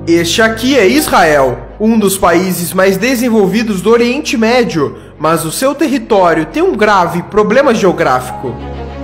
Este aqui é Israel, um dos países mais desenvolvidos do Oriente Médio, mas o seu território tem um grave problema geográfico.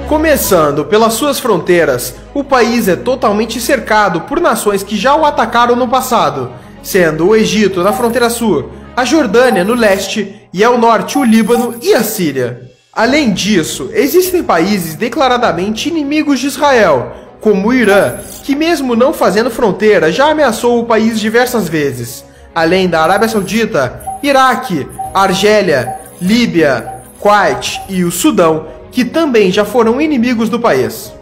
Começando pelas suas fronteiras, o país é totalmente cercado por nações que já o atacaram no passado, sendo o Egito na fronteira sul, a Jordânia no leste e ao norte o Líbano e a Síria. Além disso, existem países declaradamente inimigos de Israel, como o Irã, que mesmo não fazendo fronteira já ameaçou o país diversas vezes, além da Arábia Saudita, Iraque, Argélia, Líbia, Kuwait e o Sudão, que também já foram inimigos do país.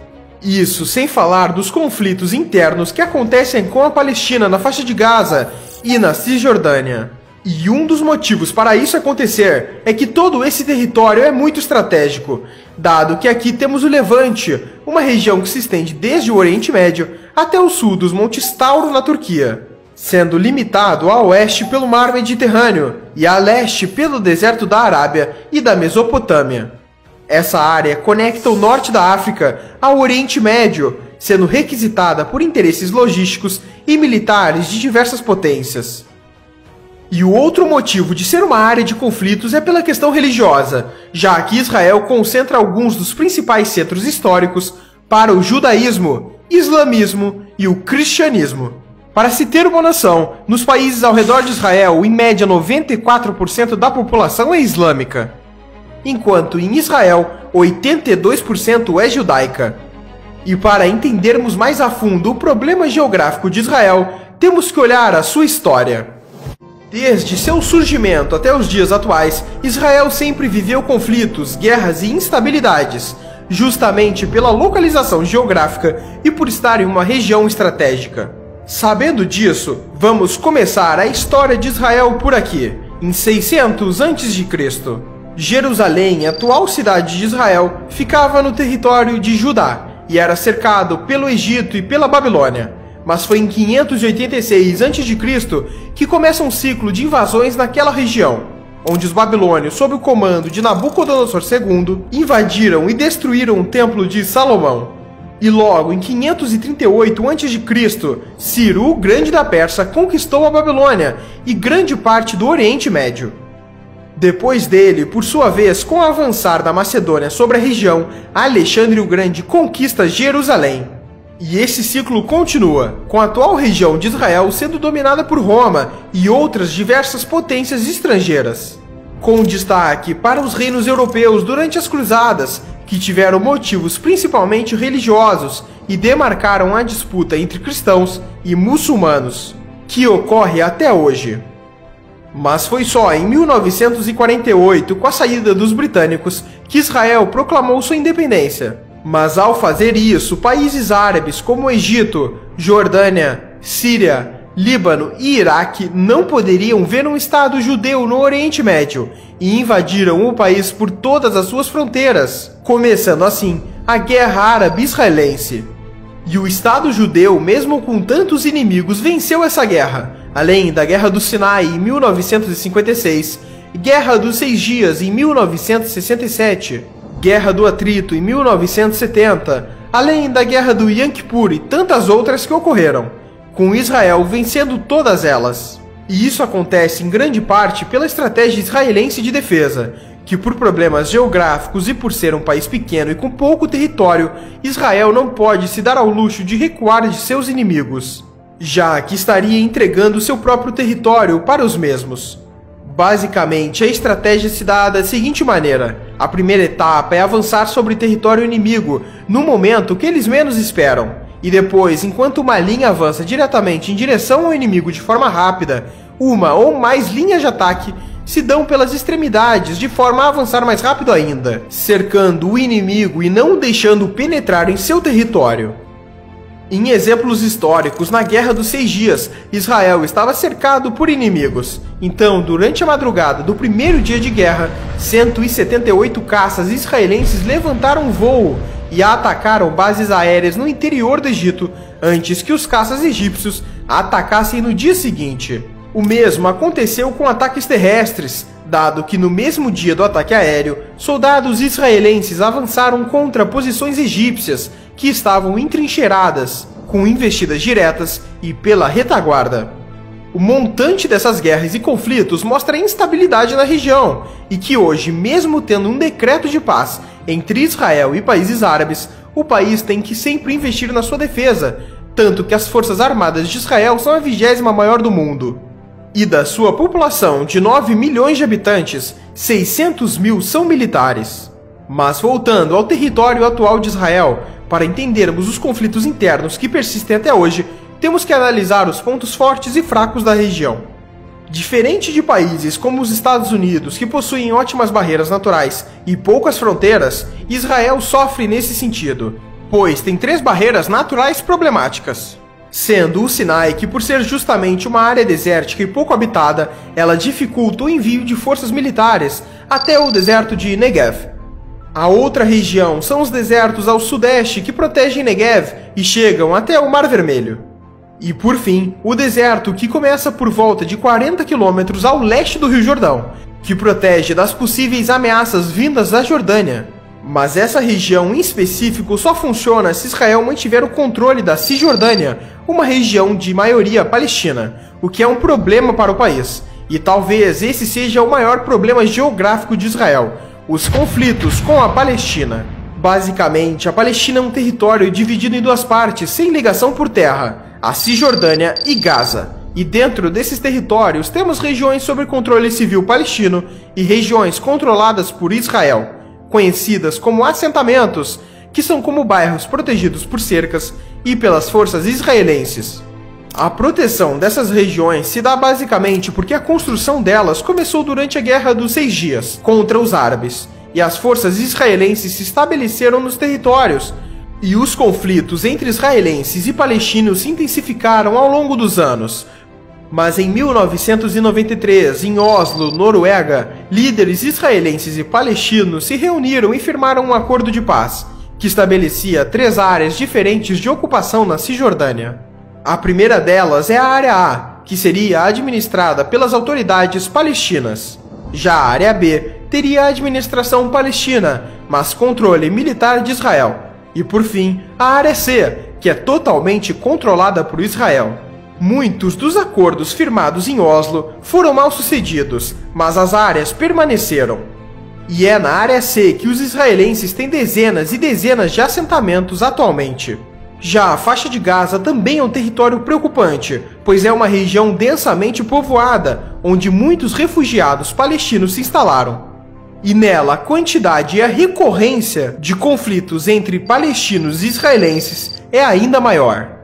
Isso sem falar dos conflitos internos que acontecem com a Palestina na faixa de Gaza e na Cisjordânia. E um dos motivos para isso acontecer é que todo esse território é muito estratégico, dado que aqui temos o Levante, uma região que se estende desde o Oriente Médio até o sul dos Montes Tauro na Turquia, sendo limitado a oeste pelo Mar Mediterrâneo e a leste pelo deserto da Arábia e da Mesopotâmia. Essa área conecta o norte da África ao Oriente Médio, sendo requisitada por interesses logísticos e militares de diversas potências. E o outro motivo de ser uma área de conflitos é pela questão religiosa, já que Israel concentra alguns dos principais centros históricos para o judaísmo, islamismo e o cristianismo. Para se ter uma noção, nos países ao redor de Israel, em média 94% da população é islâmica, enquanto em Israel 82% é judaica. E para entendermos mais a fundo o problema geográfico de Israel, temos que olhar a sua história. Desde seu surgimento até os dias atuais, Israel sempre viveu conflitos, guerras e instabilidades, justamente pela localização geográfica e por estar em uma região estratégica. Sabendo disso, vamos começar a história de Israel por aqui, em 600 a.C. Jerusalém, atual cidade de Israel, ficava no território de Judá e era cercado pelo Egito e pela Babilônia. Mas foi em 586 a.C. que começa um ciclo de invasões naquela região, onde os babilônios, sob o comando de Nabucodonosor II, invadiram e destruíram o Templo de Salomão. E logo em 538 a.C., Ciro, o Grande da Pérsia, conquistou a Babilônia e grande parte do Oriente Médio. Depois dele, por sua vez, com o avançar da Macedônia sobre a região, Alexandre o Grande conquista Jerusalém. E esse ciclo continua, com a atual região de Israel sendo dominada por Roma e outras diversas potências estrangeiras, com destaque para os reinos europeus durante as Cruzadas, que tiveram motivos principalmente religiosos e demarcaram a disputa entre cristãos e muçulmanos, que ocorre até hoje. Mas foi só em 1948, com a saída dos britânicos, que Israel proclamou sua independência. Mas ao fazer isso, países árabes como o Egito, Jordânia, Síria, Líbano e Iraque não poderiam ver um Estado judeu no Oriente Médio e invadiram o país por todas as suas fronteiras, começando assim a Guerra Árabe-Israelense. E o Estado judeu, mesmo com tantos inimigos, venceu essa guerra, além da Guerra do Sinai em 1956, Guerra dos 6 Dias em 1967, Guerra do Atrito em 1970, além da Guerra do Yom Kippur e tantas outras que ocorreram, com Israel vencendo todas elas. E isso acontece em grande parte pela estratégia israelense de defesa, que por problemas geográficos e por ser um país pequeno e com pouco território, Israel não pode se dar ao luxo de recuar de seus inimigos, já que estaria entregando seu próprio território para os mesmos. Basicamente, a estratégia se dá da seguinte maneira: a primeira etapa é avançar sobre território inimigo no momento que eles menos esperam, e depois, enquanto uma linha avança diretamente em direção ao inimigo de forma rápida, uma ou mais linhas de ataque se dão pelas extremidades de forma a avançar mais rápido ainda, cercando o inimigo e não o deixando penetrar em seu território. Em exemplos históricos, na Guerra dos 6 Dias, Israel estava cercado por inimigos. Então, durante a madrugada do primeiro dia de guerra, 178 caças israelenses levantaram voo e atacaram bases aéreas no interior do Egito, antes que os caças egípcios atacassem no dia seguinte. O mesmo aconteceu com ataques terrestres, dado que no mesmo dia do ataque aéreo, soldados israelenses avançaram contra posições egípcias, que estavam entrincheiradas, com investidas diretas e pela retaguarda. O montante dessas guerras e conflitos mostra a instabilidade na região e que hoje, mesmo tendo um decreto de paz entre Israel e países árabes, o país tem que sempre investir na sua defesa, tanto que as forças armadas de Israel são a 20ª maior do mundo. E da sua população de 9 milhões de habitantes, 600 mil são militares. Mas voltando ao território atual de Israel, para entendermos os conflitos internos que persistem até hoje, temos que analisar os pontos fortes e fracos da região. Diferente de países como os Estados Unidos, que possuem ótimas barreiras naturais e poucas fronteiras, Israel sofre nesse sentido, pois tem 3 barreiras naturais problemáticas. Sendo o Sinai, que por ser justamente uma área desértica e pouco habitada, ela dificulta o envio de forças militares até o deserto de Negev. A outra região são os desertos ao sudeste que protegem Negev e chegam até o Mar Vermelho. E por fim, o deserto que começa por volta de 40 quilômetros ao leste do Rio Jordão, que protege das possíveis ameaças vindas da Jordânia. Mas essa região em específico só funciona se Israel mantiver o controle da Cisjordânia, uma região de maioria palestina, o que é um problema para o país. E talvez esse seja o maior problema geográfico de Israel, os conflitos com a Palestina. Basicamente, a Palestina é um território dividido em 2 partes, sem ligação por terra, a Cisjordânia e Gaza. E dentro desses territórios temos regiões sob controle civil palestino e regiões controladas por Israel, conhecidas como assentamentos, que são como bairros protegidos por cercas e pelas forças israelenses. A proteção dessas regiões se dá basicamente porque a construção delas começou durante a Guerra dos 6 Dias contra os árabes, e as forças israelenses se estabeleceram nos territórios, e os conflitos entre israelenses e palestinos se intensificaram ao longo dos anos. Mas em 1993, em Oslo, Noruega, líderes israelenses e palestinos se reuniram e firmaram um acordo de paz, que estabelecia 3 áreas diferentes de ocupação na Cisjordânia. A primeira delas é a Área A, que seria administrada pelas autoridades palestinas. Já a Área B teria a administração palestina, mas controle militar de Israel. E por fim, a Área C, que é totalmente controlada por Israel. Muitos dos acordos firmados em Oslo foram mal sucedidos, mas as áreas permaneceram. E é na Área C que os israelenses têm dezenas e dezenas de assentamentos atualmente. Já a faixa de Gaza também é um território preocupante, pois é uma região densamente povoada, onde muitos refugiados palestinos se instalaram. E nela a quantidade e a recorrência de conflitos entre palestinos e israelenses é ainda maior.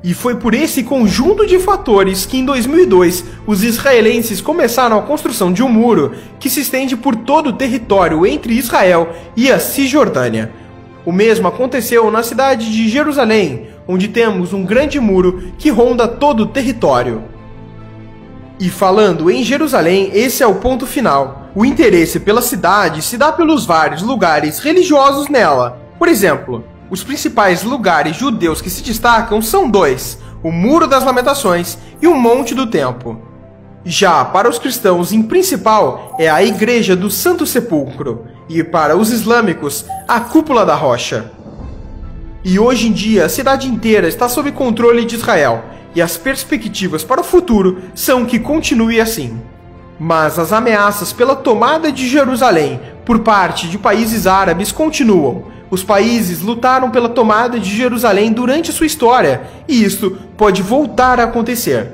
E foi por esse conjunto de fatores que em 2002 os israelenses começaram a construção de um muro que se estende por todo o território entre Israel e a Cisjordânia. O mesmo aconteceu na cidade de Jerusalém, onde temos um grande muro que ronda todo o território. E falando em Jerusalém, esse é o ponto final. O interesse pela cidade se dá pelos vários lugares religiosos nela. Por exemplo, os principais lugares judeus que se destacam são 2, o Muro das Lamentações e o Monte do Templo. Já para os cristãos, em principal, é a Igreja do Santo Sepulcro, e para os islâmicos, a Cúpula da Rocha. E hoje em dia, a cidade inteira está sob controle de Israel, e as perspectivas para o futuro são que continue assim. Mas as ameaças pela tomada de Jerusalém por parte de países árabes continuam. Os países lutaram pela tomada de Jerusalém durante sua história, e isto pode voltar a acontecer.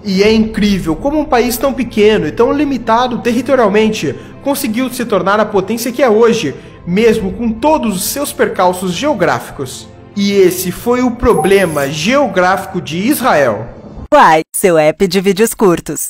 E é incrível como um país tão pequeno e tão limitado territorialmente conseguiu se tornar a potência que é hoje, mesmo com todos os seus percalços geográficos. E esse foi o problema geográfico de Israel. Quai, seu app de vídeos curtos.